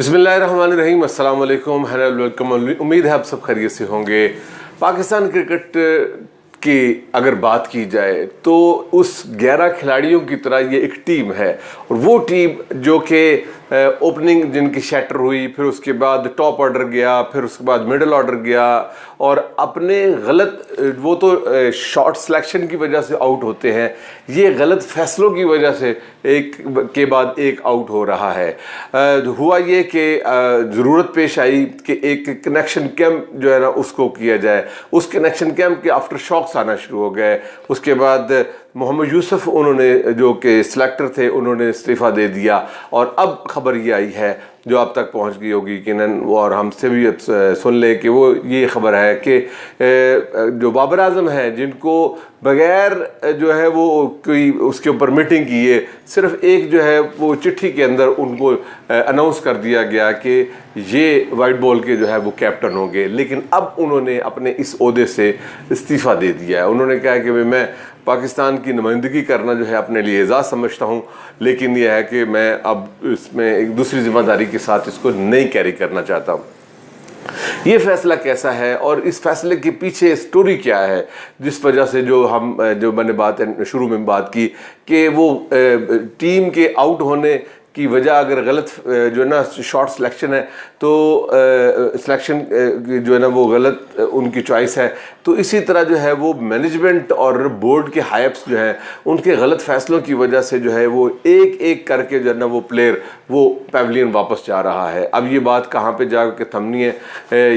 بسم اللہ الرحمن الرحیم. السلام علیکم. ویلکم. امید ہے آپ سب خیریت سے ہوں گے. پاکستان کرکٹ کی اگر بات کی جائے تو اس 11 کھلاڑیوں کی طرح یہ ایک ٹیم ہے, اور وہ ٹیم جو کہ اوپننگ جن کی شیٹر ہوئی, پھر اس کے بعد ٹاپ آرڈر گیا, پھر اس کے بعد مڈل آرڈر گیا, اور اپنے غلط وہ تو شارٹ سلیکشن کی وجہ سے آؤٹ ہوتے ہیں, یہ غلط فیصلوں کی وجہ سے ایک کے بعد ایک آؤٹ ہو رہا ہے. ہوا یہ کہ ضرورت پیش آئی کہ ایک کنیکشن کیمپ جو ہے نا اس کو کیا جائے. اس کنیکشن کیمپ کے آفٹر شاکس آنا شروع ہو گئے. اس کے بعد محمد یوسف انہوں نے جو کہ سلیکٹر تھے انہوں نے استعفیٰ دے دیا, اور اب خبر یہ آئی ہے جو اب تک پہنچ گئی ہوگی یقیناً, اور ہم سے بھی سن لیں کہ وہ یہ خبر ہے کہ جو بابر اعظم ہیں جن کو بغیر جو ہے وہ کوئی اس کے اوپر میٹنگ کی ہے, صرف ایک جو ہے وہ چٹھی کے اندر ان کو اناؤنس کر دیا گیا کہ یہ وائٹ بال کے جو ہے وہ کیپٹن ہوں گے, لیکن اب انہوں نے اپنے اس عہدے سے استعفیٰ دے دیا ہے. انہوں نے کہا کہ میں پاکستان کی نمائندگی کرنا جو ہے اپنے لیے اعزاز سمجھتا ہوں, لیکن یہ ہے کہ میں اب اس میں ایک دوسری ذمہ داری کے ساتھ اس کو نہیں کیری کرنا چاہتا ہوں. یہ فیصلہ کیسا ہے اور اس فیصلے کے پیچھے سٹوری کیا ہے, جس وجہ سے جو میں نے شروع میں بات کی کہ وہ ٹیم کے آؤٹ ہونے کی وجہ اگر غلط جو ہے نا شارٹ سلیکشن ہے تو سلیکشن جو ہے نا وہ غلط ان کی چوائس ہے, تو اسی طرح جو ہے وہ مینجمنٹ اور بورڈ کے ہائپس جو ہیں ان کے غلط فیصلوں کی وجہ سے جو ہے وہ ایک ایک کر کے جو ہے نا وہ پلیئر وہ پیویلین واپس جا رہا ہے. اب یہ بات کہاں پہ جا کے تھمنی ہے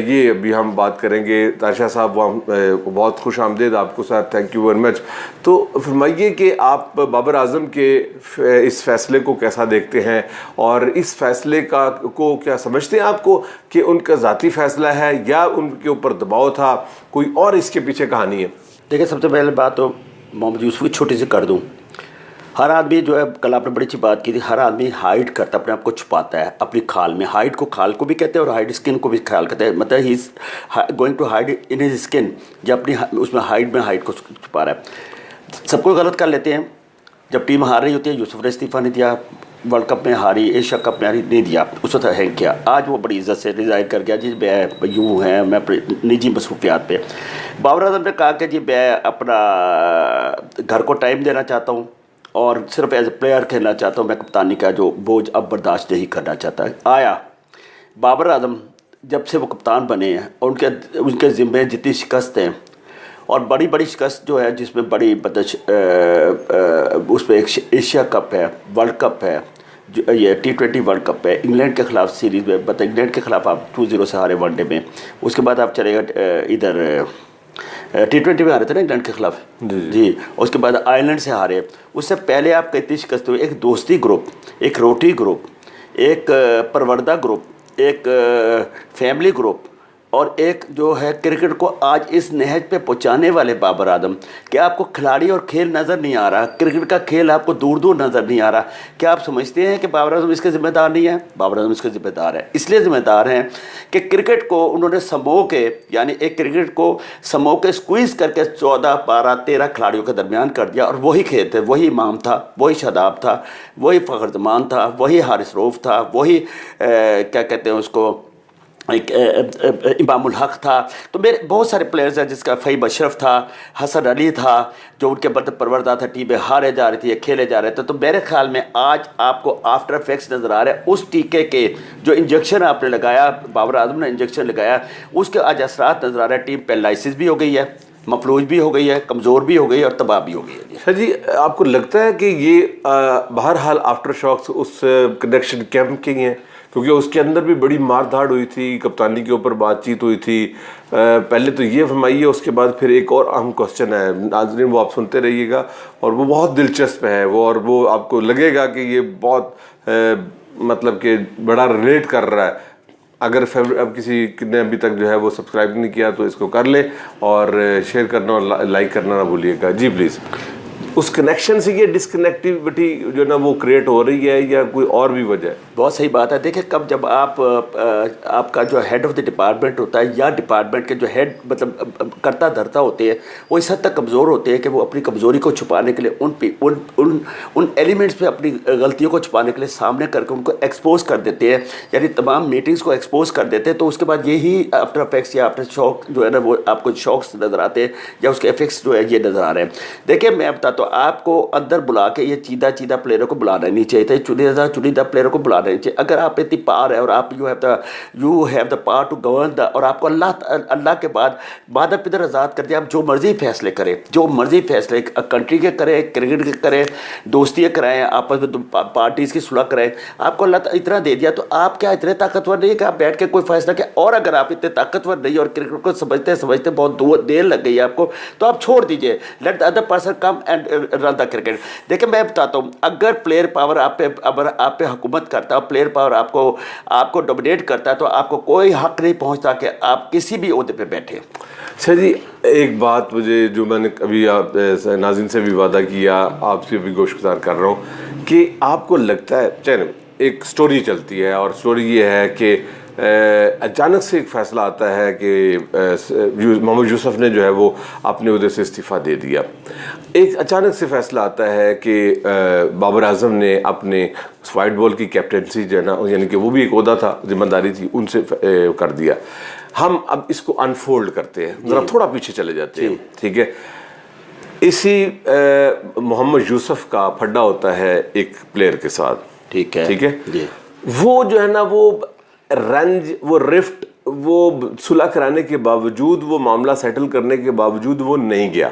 یہ ابھی ہم بات کریں گے. تاشا صاحب بہت خوش آمدید آپ کو سر, تھینک یو ویری مچ. تو فرمائیے کہ آپ بابر اعظم کے اس فیصلے کو کیسا دیکھتے ہیں, اور اس فیصلے کو کیا سمجھتے ہیں آپ کو کہ ان کا ذاتی فیصلہ ہے یا ان کے اوپر دباؤ تھا, کوئی اور اس کے پیچھے کہانی ہے؟ دیکھیں, سب سے پہلے بات تو محمد یوسف کی چھوٹی سی کر دوں. ہر آدمی جو ہے, کل آپ نے بڑی اچھی بات کی تھی, ہر آدمی ہائڈ کرتا ہے, اپنے آپ کو چھپاتا ہے اپنی کھال میں. ہائڈ کو کھال کو بھی کہتے ہیں اور ہائڈ اسکن کو بھی کھال کہتے ہیں, مطلب he is going to hide in his skin, جو اپنی اس میں ہائڈ کو چھپا رہا ہے. سب کو غلط کر لیتے ہیں. جب ٹیم ہار رہی ہوتی ہے, یوسف نے استعفیٰ نہیں دیا, ورلڈ کپ میں ہاری, ایشیا کپ میں ہاری, نہیں دیا, اس وقت ہینگ کیا. آج وہ بڑی عزت سے ریزائن کر گیا, جی میں یوں ہیں, میں اپنی نجی مصروفیات پہ. بابر اعظم نے کہا کہ جی میں اپنا گھر کو ٹائم دینا چاہتا ہوں اور صرف ایز اے پلیئر کھیلنا چاہتا ہوں, میں کپتانی کا جو بوجھ اب برداشت نہیں کرنا چاہتا. آیا بابر اعظم جب سے وہ کپتان بنے ہیں, اور ان کے ذمے جتنی شکست ہیں, اور بڑی بڑی شکست جو ہے جس میں بڑی اس میں ایک ایشیا کپ ہے, ورلڈ کپ ہے, یہ T20 ورلڈ کپ ہے, انگلینڈ کے خلاف سیریز میں, انگلینڈ کے خلاف آپ 2-0 سے ہارے ون ڈے میں. اس کے بعد آپ چلے گا ادھر T20 میں ہارے تھے نا انگلینڈ کے خلاف, جی. اس کے بعد آئرلینڈ سے ہارے. اس سے پہلے آپ کا اتنی شکست ہوئی, ایک دوستی گروپ, ایک روٹی گروپ, ایک پروردہ گروپ, ایک فیملی گروپ, اور ایک جو ہے کرکٹ کو آج اس نہج پہ پہنچانے والے بابر اعظم. کیا آپ کو کھلاڑی اور کھیل نظر نہیں آ رہا؟ کرکٹ کا کھیل آپ کو دور دور نظر نہیں آ رہا؟ کیا آپ سمجھتے ہیں کہ بابر اعظم اس کے ذمہ دار نہیں ہیں؟ بابر اعظم اس کے ذمہ دار ہیں. اس لیے ذمہ دار ہیں کہ کرکٹ کو انہوں نے سمو کے, یعنی ایک کرکٹ کو سمو کے اسکویز کر کے 14, 12, 13 کھلاڑیوں کے درمیان کر دیا, اور وہی کھیل تھے, وہی امام تھا, وہی شاداب تھا, وہی فخر زمان تھا, وہی حارث روف تھا, وہی کیا کہتے ہیں اس کو, امام الحق تھا. تو میرے بہت سارے پلیئرز ہیں, جس کا فہیم اشرف تھا, حسن علی تھا, جو ان کے برد پروردہ تھا, ٹیمیں ہارے جا رہی تھی, کھیلے جا رہے تھے. تو میرے خیال میں آج آپ کو آفٹر افیکٹس نظر آ رہے ہیں اس ٹیکے کے, جو انجیکشن آپ نے لگایا, بابر اعظم نے انجیکشن لگایا, اس کے آج اثرات نظر آ رہے ہیں. ٹیم پیرالائسس بھی ہو گئی ہے, مفلوج بھی ہو گئی ہے, کمزور بھی ہو گئی ہے, اور تباہ بھی ہو گئی ہے. سر جی, آپ کو لگتا ہے کہ یہ بہرحال آفٹر شاکس اس کنیکشن کیمپ کے ہی ہیں, کیونکہ اس کے اندر بھی بڑی مار دھاڑ ہوئی تھی, کپتانی کے اوپر بات چیت ہوئی تھی. پہلے تو یہ فرمائیے, اس کے بعد پھر ایک اور اہم کوسچن ہے, ناظرین وہ آپ سنتے رہیے گا, اور وہ بہت دلچسپ ہے وہ, اور وہ آپ کو لگے گا کہ یہ بہت مطلب کہ بڑا ریلیٹ کر رہا ہے. اگر اب کسی نے ابھی تک جو ہے وہ سبسکرائب نہیں کیا تو اس کو کر لیں, اور شیئر کرنا اور لائک کرنا نہ بھولیے گا. جی پلیز. اس کنیکشن سے یہ ڈسکنیکٹیوٹی جو نا وہ کریٹ ہو رہی ہے یا کوئی اور بھی وجہ ہے؟ بہت صحیح بات ہے. دیکھیں کب جب آپ کا جو ہیڈ آف دا ڈپارٹمنٹ ہوتا ہے یا ڈپارٹمنٹ کے جو ہیڈ مطلب کرتا دھرتا ہوتے ہیں وہ اس حد تک کمزور ہوتے ہیں کہ وہ اپنی کمزوری کو چھپانے کے لیے ان ایلیمنٹس پہ اپنی غلطیوں کو چھپانے کے لیے سامنے کر کے ان کو ایکسپوز کر دیتے ہیں, یعنی تمام میٹنگس کو ایکسپوز کر دیتے ہیں. تو اس کے بعد یہی آفٹر افیکٹس یا آفٹر شوک جو ہے نا وہ آپ کو شوکس نظر آتے ہیں یا اس کے افیکٹس جو ہے یہ نظر آ رہے ہیں. دیکھیں میں بتاتا ہوں آپ کو اندر بلا کے یہ چیدہ پلیئروں کو بلانا نہیں چاہیے تھا, چنیدہ پلیئروں کو بلانا نہیں چاہیے. اگر آپ اتنی پاور ہے اور آپ you have the power to govern اور آپ کو اللہ کے بعد مادر پدر آزاد کر دیا, آپ جو مرضی فیصلے کریں, جو مرضی فیصلے کنٹری کے کریں, کرکٹ کے کریں, دوستیاں کرائیں, آپس میں پارٹیز کی صلح کرائیں, آپ کو اللہ اتنا دے دیا تو آپ کیا اتنے طاقتور نہیں کہ آپ بیٹھ کے کوئی فیصلہ کیا. اور اگر آپ اتنے طاقتور نہیں اور کرکٹ کو سمجھتے بہت دیر لگ گئی ہے آپ کو تو آپ چھوڑ دیجئے, let the other person come and run the cricket. دیکھیں میں بتاتا ہوں اگر پلیئر پاور آپ پہ حکومت کرتا ہے, پلیئر پاور آپ کو ڈومینیٹ کرتا ہے تو آپ کو کوئی حق نہیں پہنچتا کہ آپ کسی بھی عہدے پہ بیٹھے. اچھا جی, ایک بات مجھے جو میں نے ابھی آپ ناظرین سے بھی وعدہ کیا, آپ سے بھی گوشگزار کر رہا ہوں کہ آپ کو لگتا ہے چلیں ایک سٹوری چلتی ہے اور سٹوری یہ ہے کہ اچانک سے ایک فیصلہ آتا ہے کہ محمد یوسف نے جو ہے وہ اپنے عہدے سے استعفیٰ دے دیا. ایک اچانک سے فیصلہ آتا ہے کہ بابر اعظم نے اپنے وائٹ بال کی کیپٹنسی جو ہے نا, یعنی کہ وہ بھی ایک عہدہ تھا, ذمہ داری تھی, ان سے کر دیا. ہم اب اس کو انفولڈ کرتے ہیں, ذرا تھوڑا پیچھے چلے جاتے ہیں, ٹھیک ہے. اسی محمد یوسف کا پھڈا ہوتا ہے ایک پلیئر کے ساتھ, ٹھیک ہے. وہ جو ہے نا وہ رنج, وہ رفٹ, وہ صلح کرانے کے باوجود, وہ معاملہ سیٹل کرنے کے باوجود وہ نہیں گیا,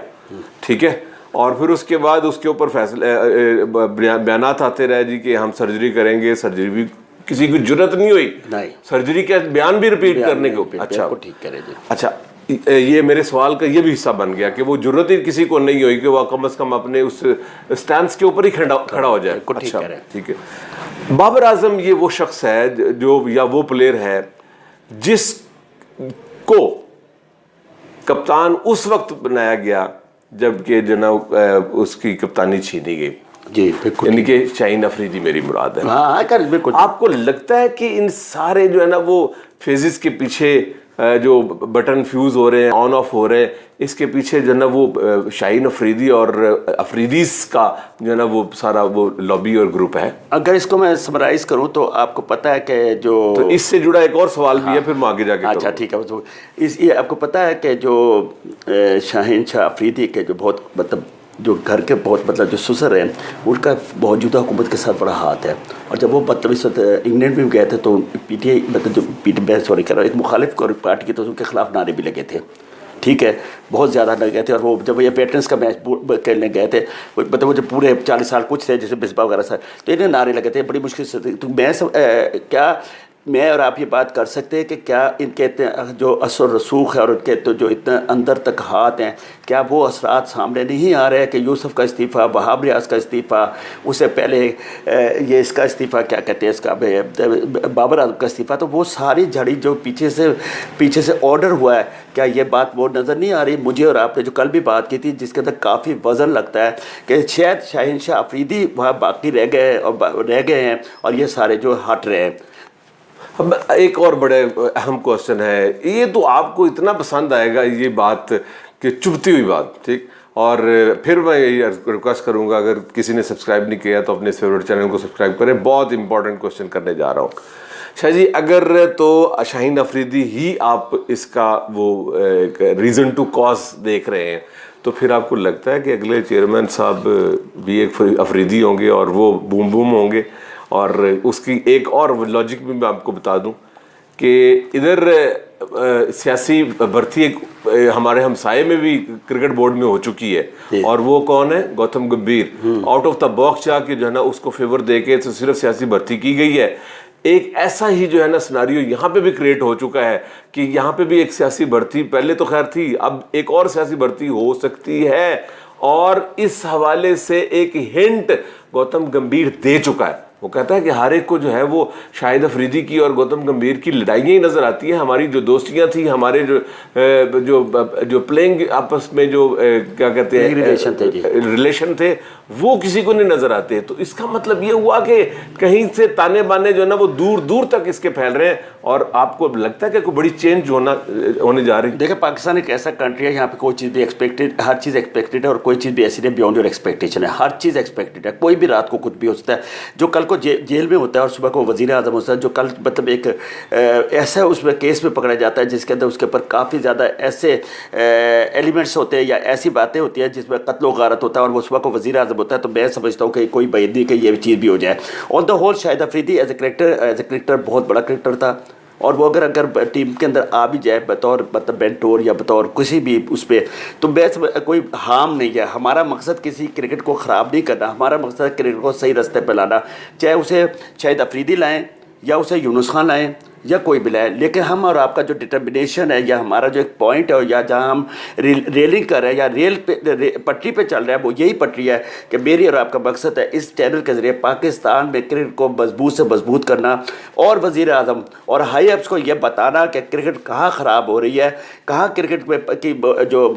ٹھیک ہے. اور پھر اس کے بعد اس کے اوپر فیصلے بیانات آتے رہے جی کہ ہم سرجری کریں گے, سرجری بھی کسی کی جرت نہیں ہوئی, سرجری کا بیان بھی ریپیٹ کرنے کو. اچھا یہ میرے سوال کا یہ بھی حصہ بن گیا کہ وہ جرت ہی کسی کو نہیں ہوئی کہ وہ کم از کم اپنے اس سٹینس کے اوپر ہی کھڑا ہو جائے. اچھا ٹھیک ہے. بابر اعظم یہ وہ شخص ہے جو یا وہ پلیئر ہے جس کو کپتان اس وقت بنایا گیا جبکہ جناب اس کی کپتانی چھینی گئی. جی بالکل, یعنی کہ شاہین افریدی میری مراد ہے. ہاں بالکل. آپ کو لگتا ہے کہ ان سارے جو ہے نا وہ فیزز کے پیچھے جو بٹن فیوز ہو رہے ہیں, آن آف ہو رہے ہیں, اس کے پیچھے جو ہے نا وہ شاہین افریدی اور افریدیز کا جو ہے نا وہ سارا وہ لابی اور گروپ ہے؟ اگر اس کو میں سمرائز کروں تو آپ کو پتہ ہے کہ جو تو اس سے جڑا ایک اور سوال بھی ہے, پھر میں آگے جا کے. اچھا ٹھیک ہے. تو یہ آپ کو پتہ ہے کہ جو شاہین شاہ افریدی کے جو بہت مطلب جو گھر کے بہت مطلب جو سسر ہیں ان کا موجودہ حکومت کے ساتھ بڑا ہاتھ ہے. اور جب وہ مطلب اس وقت انگلینڈ میں بھی گئے تھے تو پی ٹی آئی مطلب جو ایک مخالف پارٹی کی تو ان کے خلاف نعرے بھی لگے تھے, ٹھیک ہے, بہت زیادہ لگے تھے. اور وہ جب یہ ویٹرنس کا میچ کھیلنے گئے تھے مطلب وہ جو پورے 40 سال کچھ تھے جیسے بسبا وغیرہ سر, تو انہیں نعرے لگے تھے بڑی مشکل سے. تو میں اور آپ یہ بات کر سکتے ہیں کہ کیا ان کے جو اثر رسوخ ہے اور ان کے تو جو اتنا اندر تک ہاتھ ہیں, کیا وہ اثرات سامنے نہیں آ رہے ہیں کہ یوسف کا استعفیٰ, وہاب ریاض کا استعفیٰ, اس سے پہلے یہ اس کا استعفیٰ کیا کہتے ہیں اس کا بابر اعظم کا استعفیٰ, تو وہ ساری جھڑی جو پیچھے سے آرڈر ہوا ہے, کیا یہ بات وہ نظر نہیں آ رہی مجھے اور آپ نے جو کل بھی بات کی تھی جس کے اندر کافی وزن لگتا ہے کہ شاید شاہین شاہ افریدی وہاں باقی رہ گئے ہیں اور یہ سارے جو ہٹ رہے ہیں. اب ایک اور بڑے اہم کوشچن ہے, یہ تو آپ کو اتنا پسند آئے گا یہ بات کہ چبھتی ہوئی بات, ٹھیک. اور پھر میں یہ ریکویسٹ کروں گا اگر کسی نے سبسکرائب نہیں کیا تو اپنے اس فیوریٹ چینل کو سبسکرائب کریں. بہت امپورٹنٹ کوشچن کرنے جا رہا ہوں. شاہ جی اگر تو شاہین افریدی ہی آپ اس کا وہ ریزن ٹو کاز دیکھ رہے ہیں تو پھر آپ کو لگتا ہے کہ اگلے چیئرمین صاحب بھی ایک افریدی ہوں گے اور وہ بوم بوم ہوں گے؟ اور اس کی ایک اور لاجک بھی میں آپ کو بتا دوں کہ ادھر سیاسی بھرتی ایک ہمارے ہمسائے میں بھی کرکٹ بورڈ میں ہو چکی ہے, اور وہ کون ہے؟ Gautam Gambhir. Out of the box جا کے جو ہے نا اس کو فیور دے کے تو صرف سیاسی بھرتی کی گئی ہے. ایک ایسا ہی جو ہے نا سناریو یہاں پہ بھی کریٹ ہو چکا ہے کہ یہاں پہ بھی ایک سیاسی بھرتی پہلے تو خیر تھی, اب ایک اور سیاسی بھرتی ہو سکتی ہے, اور اس حوالے سے ایک ہنٹ گوتم گمبھیر دے چکا ہے. وہ کہتا ہے کہ ہر ایک کو جو ہے وہ شاہد افریدی کی اور گوتم گمبھیر کی لڑائیاں ہی نظر آتی ہیں. ہماری جو دوستیاں تھیں, ہمارے جو پلینگ آپس میں جو کیا کہتے ہیں ریلیشن تھے, وہ کسی کو نہیں نظر آتے. تو اس کا مطلب یہ ہوا کہ کہیں سے تانے بانے جو ہے نا وہ دور دور تک اس کے پھیل رہے ہیں, اور آپ کو لگتا ہے کہ کوئی بڑی چینج ہونے جا رہی ہے. دیکھیں پاکستان ایک ایسا کنٹری ہے, یہاں پہ کوئی چیز بھی ایکسپیکٹڈ, ہر چیز ایکسپیکٹڈ ہے, اور کوئی چیز بھی ایسی نہیں بیونڈ یور ایکسپیکٹیشن ہے. ہر چیز ایکسپیکٹڈ ہے, کوئی بھی رات کو کچھ بھی ہو سکتا ہے. جو کل کو جیل میں ہوتا ہے اور صبح کو وزیر اعظم ہوتا ہے, جو کل مطلب ایک ایسا اس میں کیس میں پکڑا جاتا ہے جس کے اندر اس کے اوپر کافی زیادہ ایسے ایلیمنٹس ہوتے ہیں یا ایسی باتیں ہوتی ہیں جس میں قتل و غارت ہوتا ہے, اور وہ صبح کو وزیر اعظم ہوتا ہے, تو میں سمجھتا ہوں کہ کوئی بعید نہیں کہ یہ چیز بھی ہو جائے. On the whole Shahid Afridi is a character بہت بڑا کریکٹر تھا, اور وہ اگر ٹیم کے اندر آ بھی جائے بطور مطلب مینٹور یا بطور کسی بھی اس پہ, تو کوئی ہارم نہیں ہے. ہمارا مقصد کسی کرکٹ کو خراب نہیں کرنا, ہمارا مقصد کرکٹ کو صحیح راستے پہ لانا, چاہے اسے شاہد افریدی لائیں یا اسے یونس خان لائیں یا کوئی بھی لائے. لیکن ہم اور آپ کا جو ڈٹرمنیشن ہے یا ہمارا جو ایک پوائنٹ ہے, یا جہاں ہم ریلنگ کر رہے ہیں یا ریل پہ پٹری پہ چل رہے ہیں, وہ یہی پٹری ہے کہ میری اور آپ کا مقصد ہے اس چینل کے ذریعے پاکستان میں کرکٹ کو مضبوط سے مضبوط کرنا, اور وزیر اعظم اور ہائی اپس کو یہ بتانا کہ کرکٹ کہاں خراب ہو رہی ہے, کہاں کرکٹ میں کی جو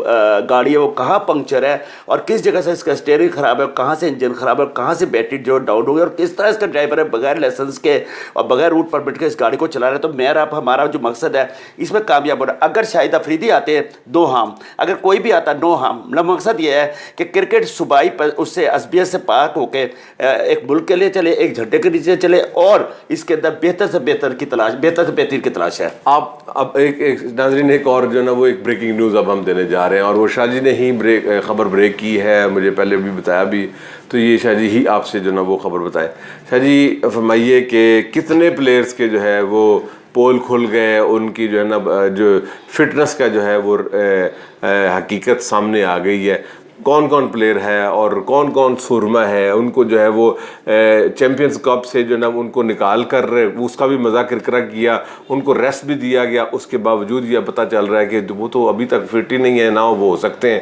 گاڑی ہے وہ کہاں پنکچر ہے, اور کس جگہ سے اس کا اسٹیئرنگ خراب ہے, کہاں سے انجن خراب ہے, کہاں سے بیٹری جو ڈاؤن ہو گئی, اور کس طرح اس کا ڈرائیور ہے بغیر لائسنس کے اور بغیر روٹ پرمٹ کے اس گاڑی کو چلا رہے. تو میرا ہمارا جو مقصد ہے اس میں کامیاب ہونا. اگر شاہد افریدی آتے ہیں 2 ہارم, اگر کوئی بھی آتا 9 ہارم. مقصد یہ ہے کہ کرکٹ صوبائی پر اس سے عصبیت سے پاک ہو کے ایک ملک کے لیے چلے, ایک جھنڈے کے نیچے چلے, اور اس کے اندر بہتر سے بہتر بہترین کی تلاش ہے. آپ اب ایک ناظرین ایک اور جو ہے نا وہ ایک بریکنگ نیوز اب ہم دینے جا رہے ہیں, اور وہ شاہ جی نے ہی خبر بریک کی ہے, مجھے پہلے بھی بتایا بھی, تو یہ شاہ جی ہی آپ سے جو ہے نا وہ خبر بتائیں. شاہ جی فرمائیے کہ کتنے پلیئرز کے جو ہے وہ پول کھل گئے, ان کی جو ہے نا جو فٹنس کا جو ہے وہ حقیقت سامنے آ گئی ہے. کون کون پلیئر ہے اور کون کون سرما ہے, ان کو جو ہے وہ چیمپئنز کپ سے جو ہے نا ان کو نکال کر اس کا بھی مذاق کرکرا کیا, ان کو ریسٹ بھی دیا گیا, اس کے باوجود یہ پتہ چل رہا ہے کہ وہ تو ابھی تک فٹ ہی نہیں ہے, نہ وہ ہو سکتے ہیں.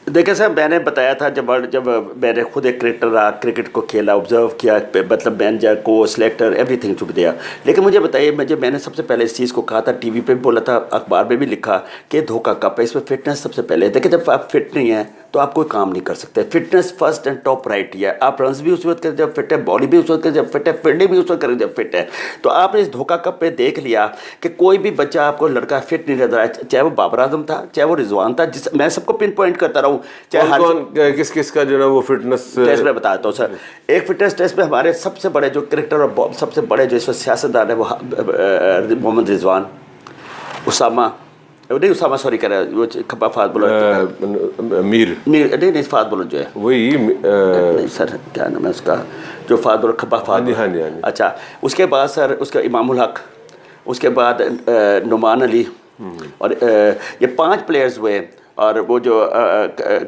دیکھیں صاحب, میں نے بتایا تھا جب میں نے خود ایک کرکٹر رہا, کرکٹ کو کھیلا, آبزرو کیا, مطلب مینیجر کو سلیکٹر ایوری تھنگ چپ دیا. لیکن مجھے بتائیے, میں نے سب سے پہلے اس چیز کو کہا تھا, ٹی وی پہ بھی بولا تھا, اخبار میں بھی لکھا کہ دھوکہ کپ ہے, اس میں فٹنس سب سے پہلے. دیکھیں جب آپ فٹ نہیں ہیں تو آپ کوئی کام نہیں کر سکتے. Fitness first and top priority ہے. آپ رنز بھی اس وقت کریں جب فٹ ہے, بالی بھی اس وقت کریں جب فٹ ہے, فیلڈنگ بھی اس وقت کریں جب فٹ ہے. تو آپ نے اس دھوکہ کپ پہ دیکھ لیا کہ کوئی بھی بچہ آپ کو لڑکا فٹ نہیں نظر آیا, چاہے وہ بابر اعظم تھا, چاہے وہ رضوان تھا, میں سب کو پن پوائنٹ کرتا رہا ہوں, چاہے کس کا جو ہے وہ فٹنس ٹیسٹ میں بتاتا ہوں سر. ایک فٹنس ٹیسٹ میں ہمارے سب سے بڑے جو کرکٹر اور سب سے بڑے جو اس وقت سیاستدان ہیں وہ محمد رضوان, اسامہ سوری کہہ رہا ہے, وہ کھپا فاسٹ بولر میر نہیں فاسٹ بولر جو ہے وہی نہیں سر, کیا نام ہے اس کا, جو فاسٹ بولر کھپا فاسٹ. ہاں جی. اچھا, اس کے بعد سر اس کا امام الحق, اس کے بعد نعمان علی, اور یہ 5 پلیئرز ہوئے. اور وہ جو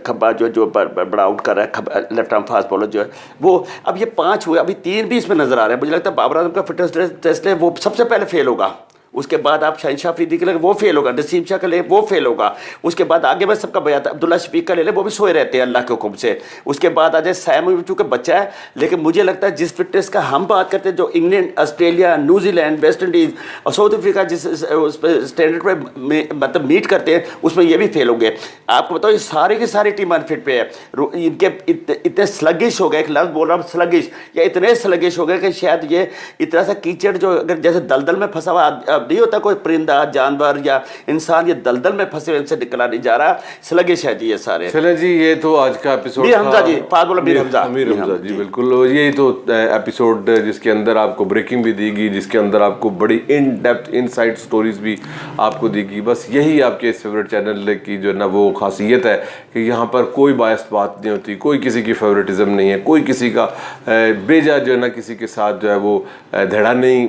کھبا جو بڑا آؤٹ کر رہا ہے لیفٹ آرم فاسٹ بولر جو ہے وہ, اب یہ 5 ہوئے, ابھی 3 بھی اس میں نظر آ رہے ہیں. مجھے لگتا ہے بابر اعظم کا فٹنس ٹیسٹ ہے وہ سب سے پہلے فیل ہوگا, اس کے بعد آپ شاہین شاہ افریدی کے لے وہ فیل ہوگا, نسیم شاہ کا لے وہ فیل ہوگا, اس کے بعد آگے میں سب کا بیان تھا, عبداللہ شفیق کا لے وہ بھی سوئے رہتے ہیں اللہ کے حکم سے. اس کے بعد آ جائے سیم, چونکہ بچہ ہے, لیکن مجھے لگتا ہے جس فٹنس کا ہم بات کرتے ہیں, جو England, Australia, New Zealand, West Indies اور ساؤتھ افریقہ جس اس پہ اسٹینڈرڈ پہ مطلب میٹ کرتے ہیں, اس میں یہ بھی فیل ہو گئے. آپ کو بتاؤ یہ سارے کی ساری ٹیم انفٹ پہ ہے. ان کے اتنے سلگش ہو گئے, ایک لفظ بول رہا ہوں سلگش, یا اتنے سلگش ہو گئے کہ شاید یہ اتنا سا کیچڑ جو اگر جیسے دلدل میں پھنسا ہوا نہیں ہوتا کوئی پرندہ جانور یا انسان, یہ دلدل میں پھنسے ان سے نکلا نہیں جا رہا, سلگش ہے جی یہ سارے. چلیں جی, یہ تو آج کا ایپیسوڈ میر حمزہ جی, فاضل بولو میر حمزہ جی بالکل, یہی تو ایپیسوڈ جس کے اندر آپ کو بریکنگ بھی دی گئی, جس کے اندر آپ کو بڑی in depth in side stories بھی آپ کو دی گئی. بس یہی آپ کے اس فیوریٹ چینل کی جو ہے نا وہ خاصیت ہے کہ یہاں پر کوئی باعث بات نہیں ہوتی, کوئی کسی کی فیوریٹزم نہیں ہے, کوئی کسی کا بیجا جو ہے نا کسی کے ساتھ جو ہے وہ دھڑا نہیں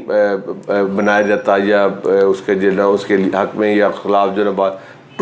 بنایا جاتا, یا اس کے جو ہے نا اس کے حق میں یا خلاف جو ہے نا بات.